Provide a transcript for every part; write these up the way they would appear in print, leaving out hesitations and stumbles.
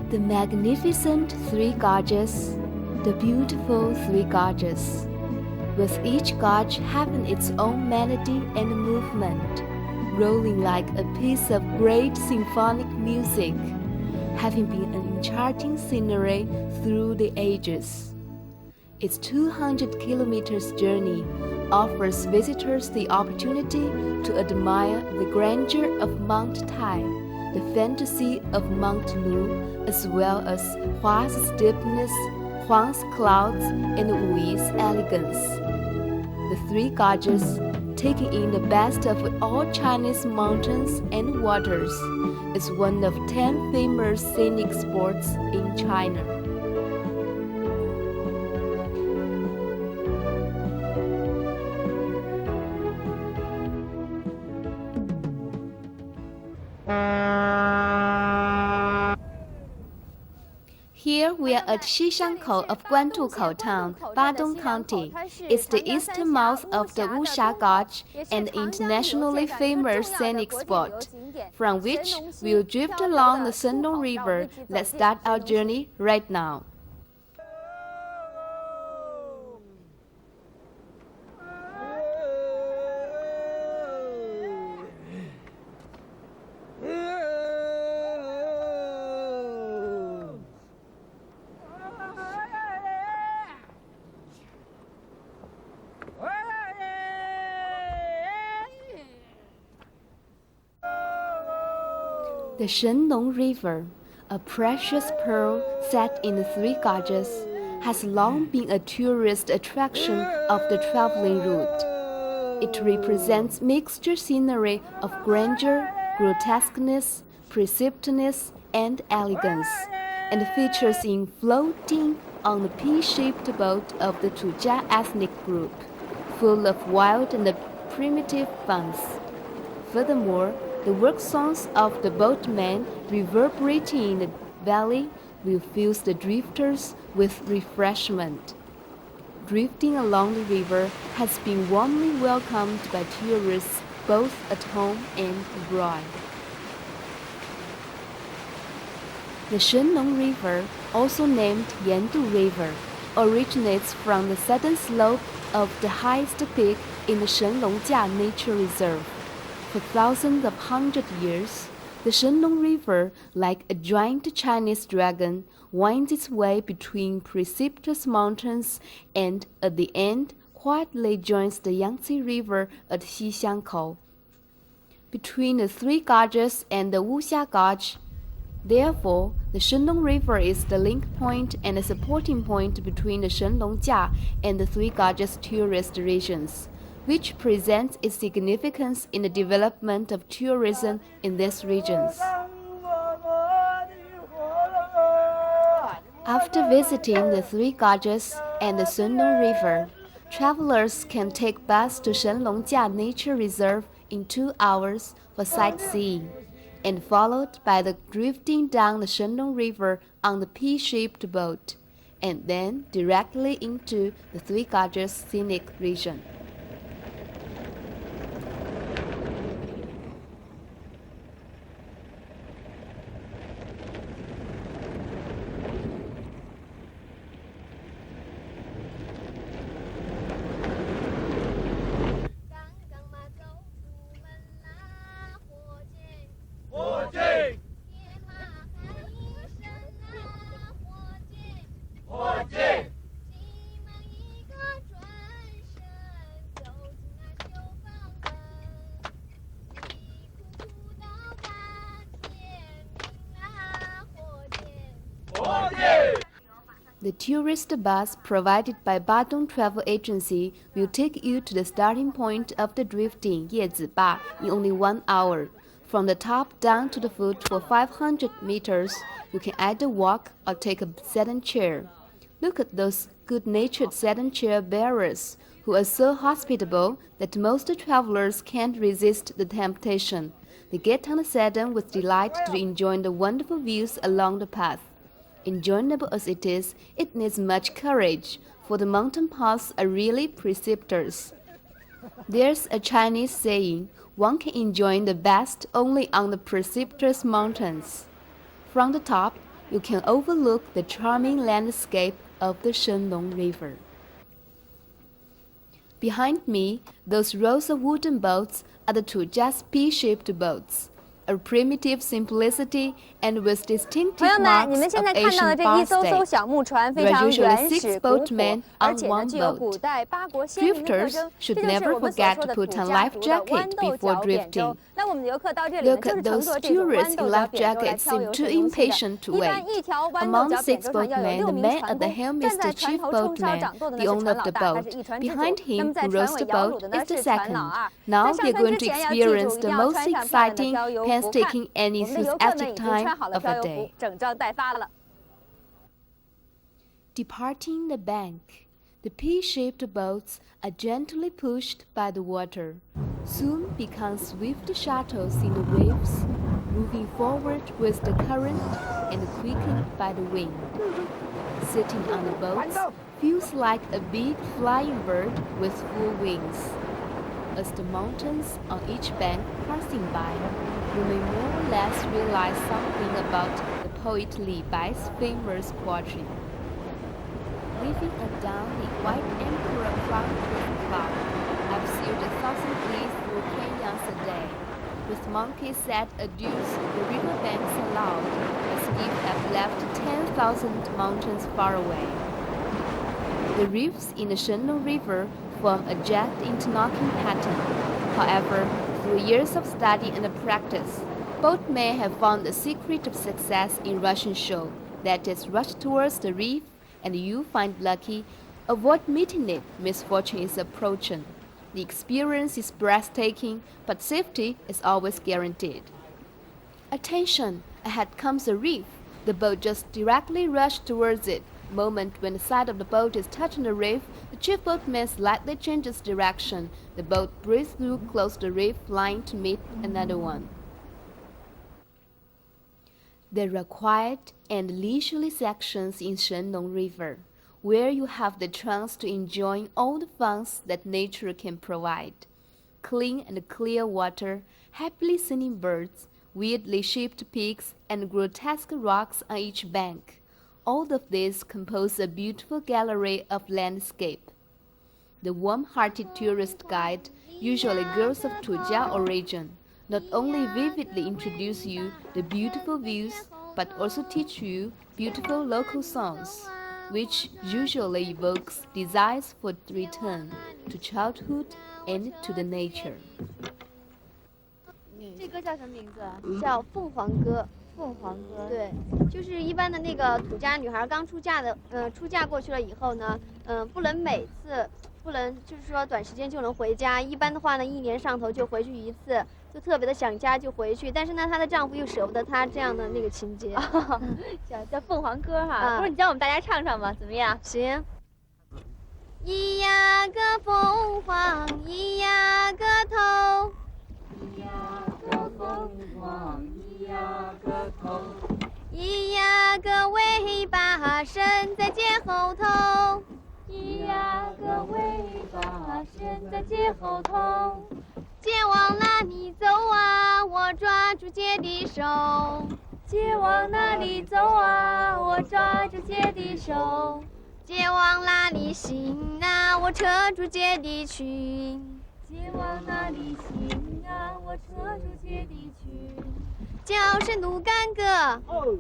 The magnificent Three Gorges, the beautiful Three Gorges, with each gorge having its own melody and movement, rolling like a piece of great symphonic music, having been an enchanting scenery through the ages. Its 200 kilometers journey offers visitors the opportunity to admire the grandeur of Mount Tai, the fantasy of Mount Lu, as well as Hua's steepness, Huang's clouds, and Wuyi's elegance. The Three Gorges, taking in the best of all Chinese mountains and waters, is one of 10 famous scenic spots in China. Here we are at Xixiangkou of Guantukou Town, Badong County. It's the eastern mouth of the Wuxia Gorge and the internationally famous scenic spot, from which we'll drift along the Shennong River. Let's start our journey right now. The Shennong River, a precious pearl set in the Three Gorges, has long been a tourist attraction of the traveling route. It represents mixture scenery of grandeur, grotesqueness, precipitousness, and elegance, and features in floating on the pea-shaped boat of the Tujia ethnic group, full of wild and primitive funs. Furthermore, the work songs of the boatmen reverberating in the valley will fill the drifters with refreshment. Drifting along the river has been warmly welcomed by tourists both at home and abroad. The Shennong River, also named Yandu River, originates from the southern slope of the highest peak in the Shenlongjia Nature Reserve. For thousands of years, the Shennong River, like a giant Chinese dragon, winds its way between precipitous mountains and, at the end, quietly joins the Yangtze River at Xixiangkou. Between the Three Gorges and the Wuxia Gorge, therefore, the Shennong River is the link point and the supporting point between the Shenlongjia and the Three Gorges tourist regions, which presents its significance in the development of tourism in these regions. After visiting the Three Gorges and the Shennong River, travelers can take bus to Shenlongjia Nature Reserve in 2 hours for sightseeing, and followed by the drifting down the Shennong River on the pea-shaped boat, and then directly into the Three Gorges scenic region. The tourist bus provided by Badong Travel Agency will take you to the starting point of the drifting Yeziba in only 1 hour. From the top down to the foot for 500 meters, you can either walk or take a sedan chair. Look at those good-natured sedan chair bearers who are so hospitable that most travelers can't resist the temptation. They get on the sedan with delight to enjoy the wonderful views along the path. Enjoyable as it is, it needs much courage, for the mountain paths are really precipitous. There's a Chinese saying, one can enjoy the best only on the precipitous mountains. From the top, you can overlook the charming landscape of the Shennong River. Behind me, those rows of wooden boats are the Tujia's P-shaped boats, a primitive simplicity and with distinctive marks of Asian bar state. There are usually 6 boatmen on one boat. Drifters should never forget to put on life jacket before drifting. Look at those tourists in life jackets seem too impatient to wait. Among the 6 boatmen, the man at the helm is the chief boatman, the owner of the boat. Behind him, who rows the boat, is the second. Now we are going to experience the most exciting, painstaking and enthusiastic time of the day. Departing the bank, the P-shaped boats are gently pushed by the water, soon become swift shuttles in the waves, moving forward with the current and quickened by the wind. Sitting on the boats feels like a big flying bird with full wings. As the mountains on each bank passing by, you may more or less realize something about the poet Li Bai's famous poetry. Leaving a downy white emperor crowned with cloud, I've sailed 1,000 leagues through canyons a day. With monkeys at adieu, the riverbanks aloud, as if I've left 10,000 mountains far away. The reefs in the Shennong River form a jagged interlocking pattern. However, through years of study and practice, boatmen have found the secret of success in Russian show, that is, rush towards the reef, and you find lucky, avoid meeting it, misfortune is approaching. The experience is breathtaking, but safety is always guaranteed. Attention! Ahead comes a reef. The boat just directly rushed towards it. Moment when the side of the boat is touching the reef, the chief boatman slightly changes direction. The boat breezes through close the reef line to meet another one. There are quiet and leisurely sections in Shennong River, where you have the chance to enjoy all the fun that nature can provide. Clean and clear water, happily singing birds, weirdly shaped peaks, and grotesque rocks on each bank. All of these compose a beautiful gallery of landscape. The warm-hearted tourist guide, usually girls of Tujia origin, not only vividly introduce you the beautiful views, but also teach you beautiful local songs, which usually evokes desires for return to childhood and to the nature. 这歌叫什么名字啊？叫凤凰歌。凤凰歌，对，就是一般的那个土家女孩刚出嫁的，出嫁过去了以后呢，不能每次，不能就是说短时间就能回家，一般的话呢，一年上头就回去一次，就特别的想家就回去，但是呢，她的丈夫又舍不得她这样的那个情节，叫凤凰歌哈，不是你教我们大家唱唱吧，怎么样？行。咿呀个凤凰，咿呀个头，咿呀个凤凰。咿呀个头，咿呀个尾巴伸在街后头，咿呀个尾巴伸在街后头。姐往哪里走啊？我抓住姐的手。姐往哪里走啊？我抓住姐的手。姐往哪里行啊？我扯住姐的裙。姐往哪里行啊？我扯住姐的裙。叫声奴干哥，哦，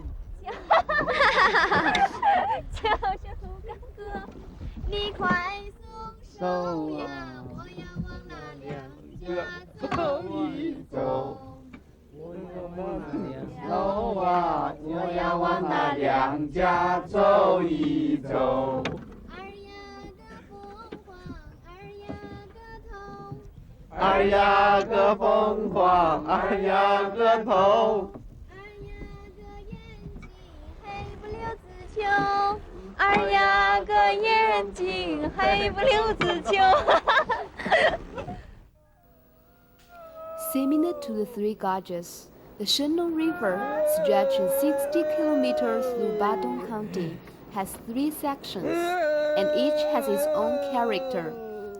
叫声奴干哥，你快松手呀！我要往那两家走一走。我要往那走啊！我要往那两家走一走。二呀个凤凰，二呀个头，二呀个眼睛黑不溜子球。Similar to the Three Gorges, the Shennong River, stretching 60 kilometers through Badong County, has 3 sections, and each has its own character.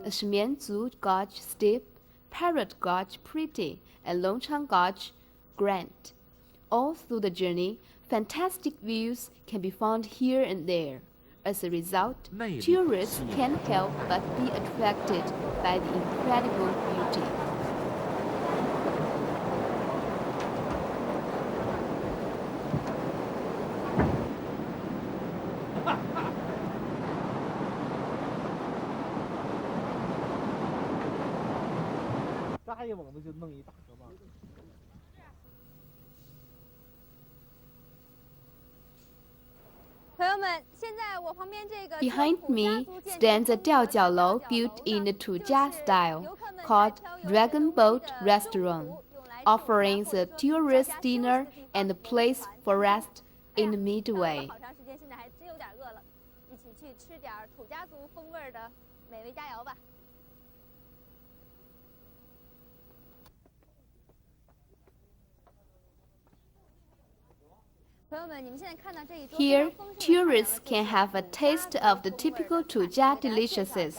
A Shimianzu Gorge steep, Parrot Gorge pretty, and Longchang Gorge grand. All through the journey, fantastic views can be found here and there. As a result, tourists can't help but be attracted by the incredible beauty. 扎一网子就弄一大河蚌。 Behind me stands a 吊脚楼 built in the Tujia style, called Dragon Boat Restaurant, offering a tourist dinner and a place for rest in the midway. Here, tourists can have a taste of the typical Tujia deliciouses.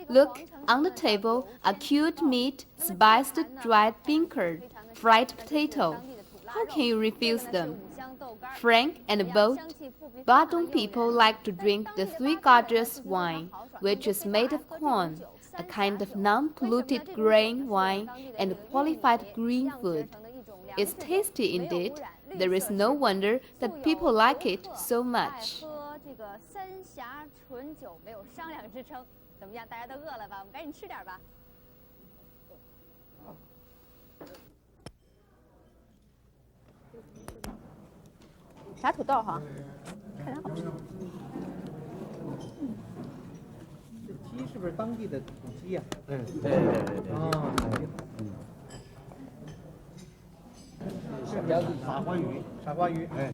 Look, on the table are cured meat, spiced dried bean curd, fried potato. How can you refuse them? Frank and both, Badong people like to drink the Three Gorges wine, which is made of corn, a kind of non-polluted grain wine and qualified green food. It's tasty indeed. There is no wonder that people like it so much. 炸土豆哈，看着好吃。这鸡是不是当地的土鸡呀？嗯，对。啊，傻花鱼，傻花鱼。哎。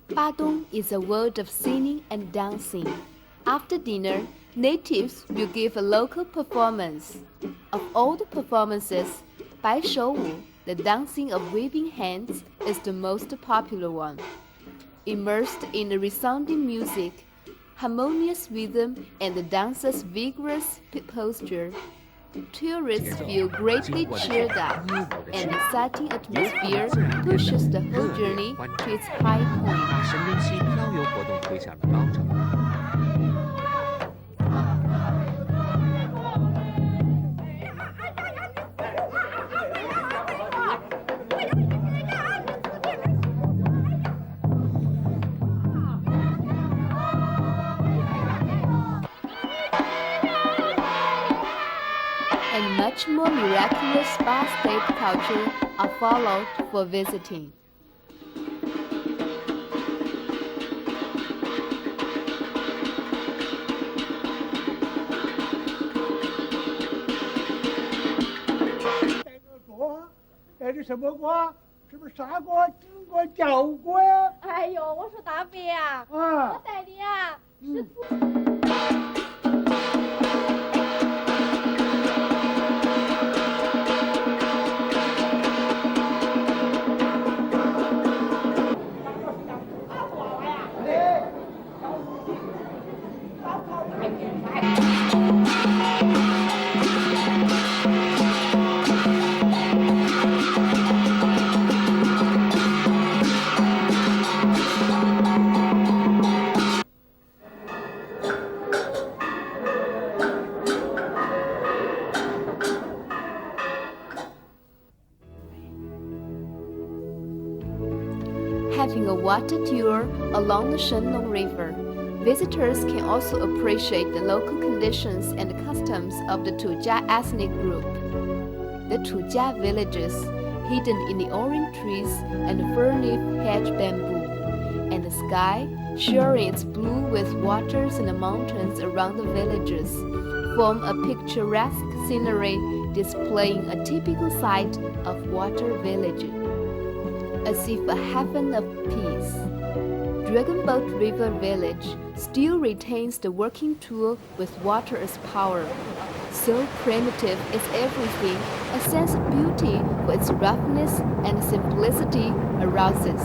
Badong is a world of singing and dancing. After dinner, natives will give a local performance. Of all the performances, Bai Shou Wu, the dancing of waving hands, is the most popular one. Immersed in the resounding music, harmonious rhythm, and the dancer's vigorous posture, tourists feel greatly cheered up. An exciting atmosphere pushes the whole journey to its high point. 把神灯溪漂游活动推向了高潮。 And much more miraculous spa-state culture are followed for visiting. Having a water tour along the Shennong River, visitors can also appreciate the local conditions and customs of the Tujia ethnic group. The Tujia villages, hidden in the orange trees and fir-leaf hedge bamboo, and the sky, sharing its blue with waters and the mountains around the villages, form a picturesque scenery displaying a typical sight of water village. As if a heaven of peace. Dragon Boat River Village still retains the working tool with water as power. So primitive is everything, a sense of beauty for its roughness and simplicity arouses.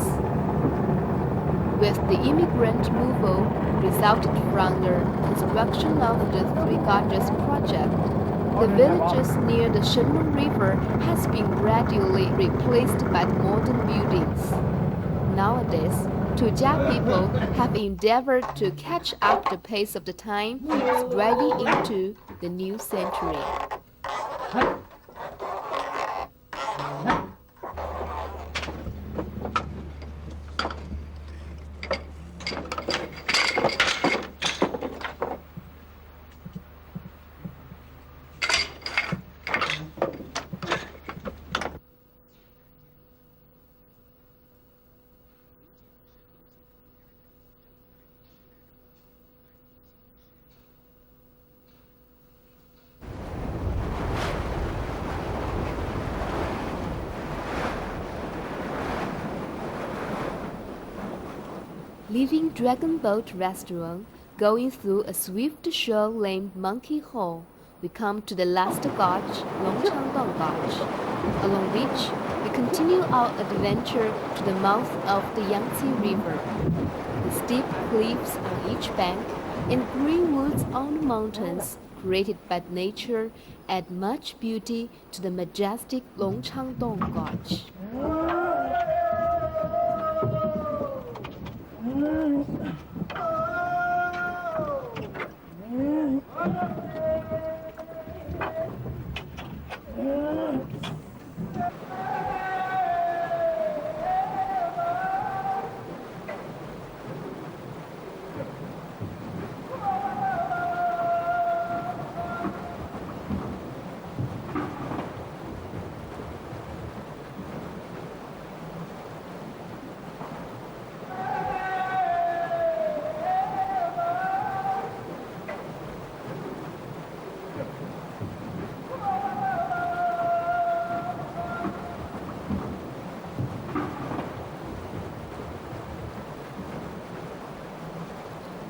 with the immigrant movement resulted from the construction of the Three Gorges project. The villages near the Shennong River has been gradually replaced by the modern buildings. Nowadays, Tujia people have endeavored to catch up the pace of the time, striving into the new century. Leaving Dragon Boat Restaurant, going through a swift show named Monkey Hole, we come to the last gorge, Longchangdong Gorge, along which we continue our adventure to the mouth of the Yangtze River. The steep cliffs on each bank and green woods on the mountains created by nature add much beauty to the majestic Longchangdong Gorge.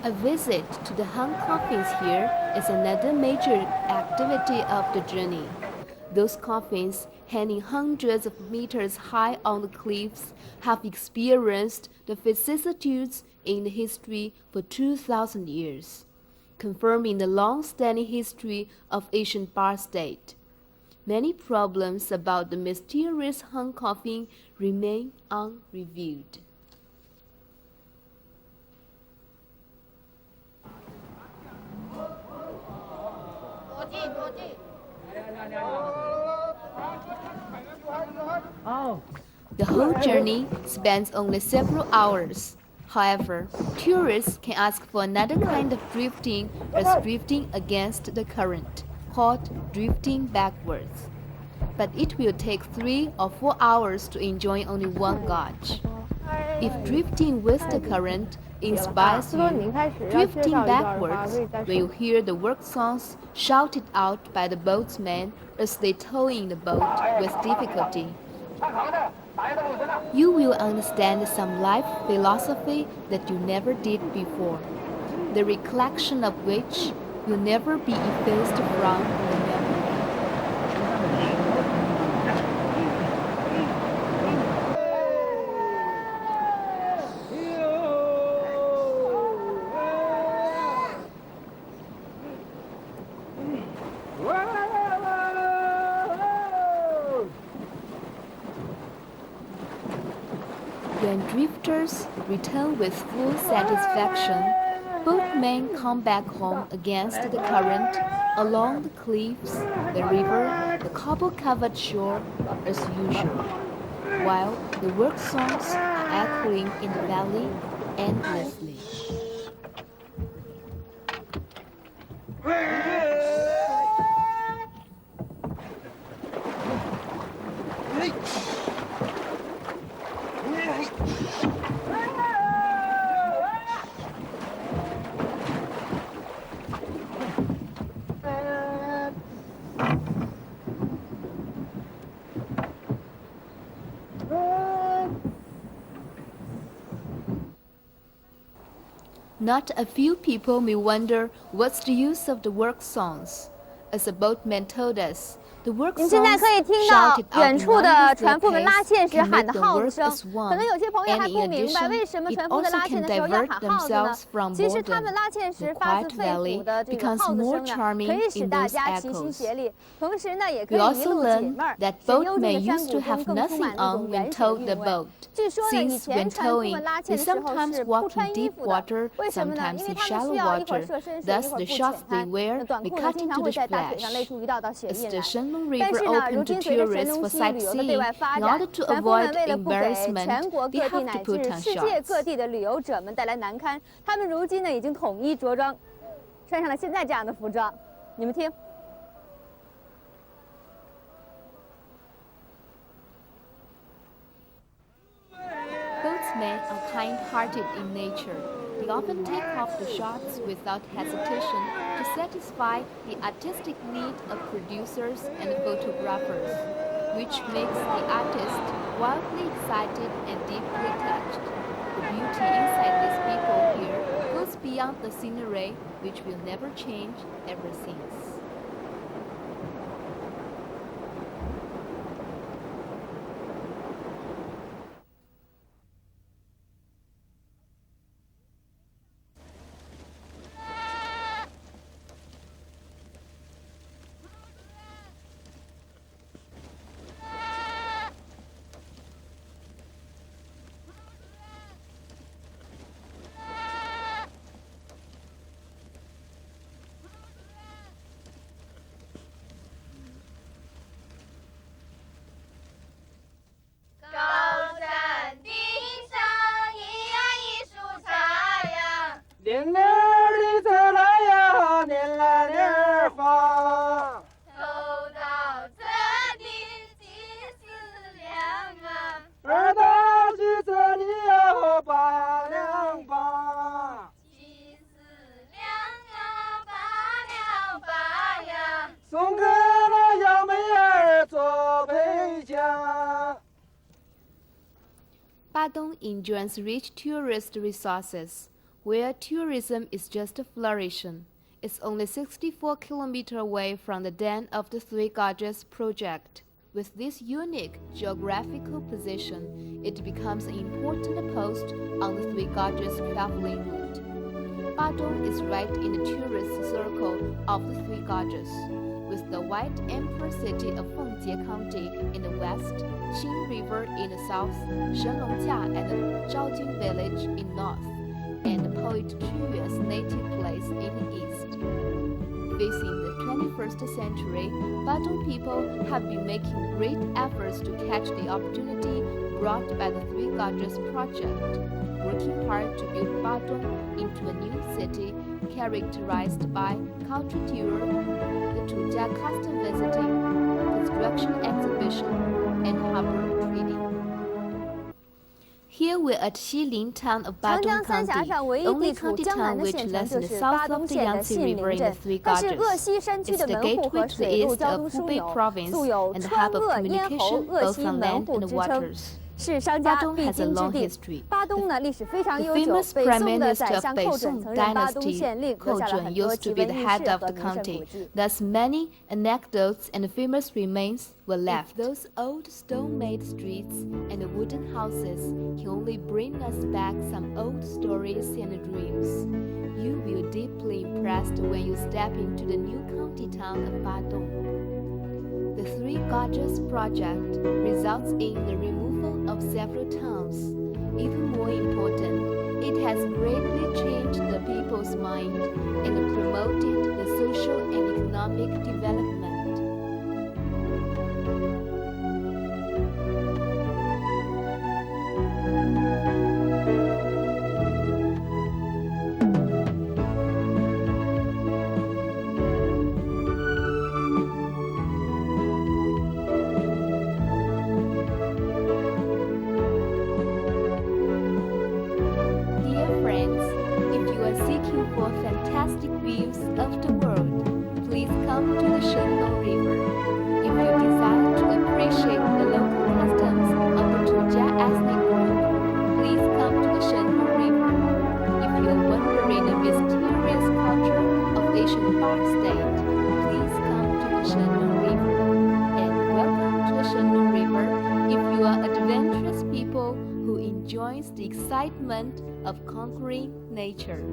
A visit to the hung coffins here is another major activity of the journey. Those coffins, hanging hundreds of meters high on the cliffs, have experienced the vicissitudes in the history for 2,000 years, confirming the long-standing history of ancient Bar State. Many problems about the mysterious hung coffin remain unreviewed. The whole journey spans only several hours. However, tourists can ask for another kind of drifting as drifting against the current, called drifting backwards. But it will take 3 or 4 hours to enjoy only one gorge. If drifting with the current inspires you, drifting backwards, when you hear the work songs shouted out by the boatsmen as they tow in the boat with difficulty, you will understand some life philosophy that you never did before, the recollection of which will never be effaced from the memory. When drifters return with full satisfaction, both men come back home against the current, along the cliffs, the river, the cobble-covered shore, as usual, while the work songs are echoing in the valley endlessly. Not a few people may wonder what's the use of the work songs. As a boatman told us, The work 您现在 songs 可以听到 shouted 远 out 处的 one 船夫们拉线时 can 喊 make 的 the 号子 work 声 as。可能有 one. 些朋友 And 还 in 不明白 addition, 为什么 it 船夫在 also 拉线 can 的时候要 divert 喊号子呢 themselves？from 其实他们 boredom. 拉线 The 时发自 quiet 肺 valley 腑的这个 becomes 号子 more 声呢，可 charming 以使 in 大 those 家齐心 echoes. 协力，同时呢，也可 We 以一 also 路解 learn 闷儿， that 使幽静 boatmen 的山 used 谷 to 中 have 更充 nothing 满那 on 种 when 原始的 towed the 韵味。 boat. 据说呢，以 Since 前 when 船夫 towing, 们拉 they 线的时候 sometimes 是不 walk 穿 in 衣 deep 服的， water, 为什么呢？ sometimes 因为 in 他们 shallow 需要一会儿 water. 涉深水，一 Thus, 会 the 儿不 shorts 浅 they 滩， wear 那短 may 裤呢 cut 经 into 常 the 会在大腿上勒 flesh. 出一道道血 Is 印 the 来。 Shennong 但 River 是呢，如 open to 今随着神 tourists 农 for 溪旅游的对 sightseeing? 外发 In 展， order to 船夫们 avoid 为了不给 embarrassment, 全国 they 各地 have 乃 to put 至 on 世界各 shorts. 地的旅游者们带来难堪。他们如今呢，已经统一着装，穿上了现在这样的服装。你们听。Boatsmen are kind-hearted in nature. They often take off the shots without hesitation to satisfy the artistic need of producers and photographers, which makes the artist wildly excited and deeply touched. The beauty inside these people here goes beyond the scenery, which will never change ever since. Badong enjoys rich tourist resources, where tourism is just flourishing. It's only 64 kilometers away from the den of the Three Gorges project. With this unique geographical position, it becomes an important post on the Three Gorges traveling route. Badong is right in the tourist circle of the Three Gorges, with the white emperor city of Fengjie County in the west, Qing River in the south, Shennong and Zhaojing village in north, and the poet Chuyue's native place in the east. Facing the 21st century, Badong people have been making great efforts to catch the opportunity brought by the Three Gorges project, working hard to build Badong into a new city characterized by culture tour, the Tujia custom visiting, construction exhibition, and harbor trading. Here we're at Xilin town of 长 Badong 江三峡 County, 上唯 the 一 only 地处 county 江南 town 的 which 县城 lies 就 in the 是 south 巴 of 东 the 县的 Yangtze 信 River 陵 in the 镇。 Three 它是鄂 Gorges. 西山区 It's 的 the 门户 gateway 和 to the 水陆 east 交 of 通枢 Hubei 纽， province 素有 and the 川 hub of 鄂咽喉 communication 鄂 both 西 on 门 land 户 and 之称， waters. 是商家 Badong 必 has a 经之 long 地。 history. 巴东呢历史非常 The 悠久， famous 北 Prime 宋的 Minister 宰 of 相寇准 Beisong 曾任巴东 Dynasty, 县令，留下了 Kozhen, 很多 used 奇 to be 闻 the 异 head 事 of 和 the 名胜古 county. 迹。 Thus, many anecdotes and famous remains were left. Those old stone-made streets and wooden houses can only bring us back some old stories and dreams. You will be deeply impressed when you step into the new county town of Badong. The Three Gorges project results in the removal of several towns. Even more important, it has greatly changed the people's mind and promoted the social and economic development. Dear friends, if you are seeking for fantastic views of the world, please come to the Shennong River. If you desire to appreciate the local customs of the Tujia ethnic group, please come to the Shennong River. If you are wondering the mysterious culture of Asian Bar State, please come to the Shennong River. adventurous people who enjoys the excitement of conquering nature.